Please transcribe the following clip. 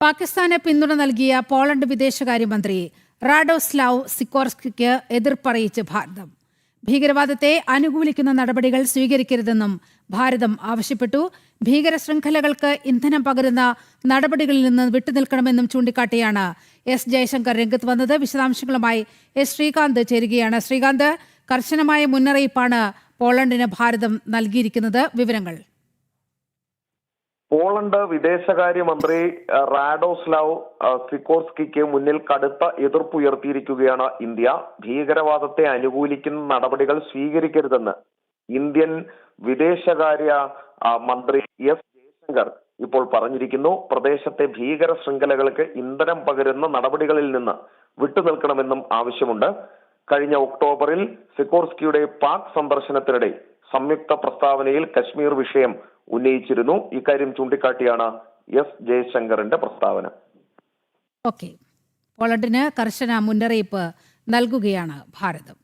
പാകിസ്ഥാന് പിന്തുണ നൽകിയ പോളണ്ട് വിദേശകാര്യമന്ത്രി റാഡോസ്ലാവ് സിക്കോർസ്കിക്ക് എതിർപ്പറിയിച്ച് ഭാരതം. ഭീകരവാദത്തെ അനുകൂലിക്കുന്ന നടപടികൾ സ്വീകരിക്കരുതെന്നും ഭാരതം ആവശ്യപ്പെട്ടു. ഭീകര ശൃംഖലകൾക്ക് ഇന്ധനം പകരുന്ന നടപടികളിൽ നിന്ന് വിട്ടുനിൽക്കണമെന്നും ചൂണ്ടിക്കാട്ടിയാണ് എസ് ജയശങ്കർ രംഗത്ത് വന്നത്. വിശദാംശങ്ങളുമായി എസ് ശ്രീകാന്ത് ചേരുകയാണ്. ശ്രീകാന്ത്, കർശനമായ മുന്നറിയിപ്പാണ് പോളണ്ടിന് ഭാരതം നൽകിയിരിക്കുന്നത്. വിവരങ്ങൾ. പോളണ്ട് വിദേശകാര്യമന്ത്രി റാഡോസ്ലാവ് സിക്കോർസ്കിക്ക് മുന്നിൽ കടുത്ത എതിർപ്പുയർത്തിയിരിക്കുകയാണ് ഇന്ത്യ. ഭീകരവാദത്തെ അനുകൂലിക്കുന്ന നടപടികൾ സ്വീകരിക്കരുതെന്ന് ഇന്ത്യൻ വിദേശകാര്യ മന്ത്രി എസ് ജയശങ്കർ ഇപ്പോൾ പറഞ്ഞിരിക്കുന്നു. പ്രദേശത്തെ ഭീകര ശൃംഖലകൾക്ക് ഇന്ധനം പകരുന്ന നടപടികളിൽ നിന്ന് വിട്ടുനിൽക്കണമെന്നും ആവശ്യമുണ്ട്. കഴിഞ്ഞ ഒക്ടോബറിൽ സിക്കോർസ്കിയുടെ പാക് സന്ദർശനത്തിനിടെ സംയുക്ത പ്രസ്താവനയിൽ കശ്മീർ വിഷയം ഉന്നയിച്ചിരുന്നു. ഇക്കാര്യം ചൂണ്ടിക്കാട്ടിയാണ് എസ് ജയശങ്കറിന്റെ പ്രസ്താവന. പോളണ്ടിന് കർശന മുന്നറിയിപ്പ് നൽകുകയാണ് ഭാരതം.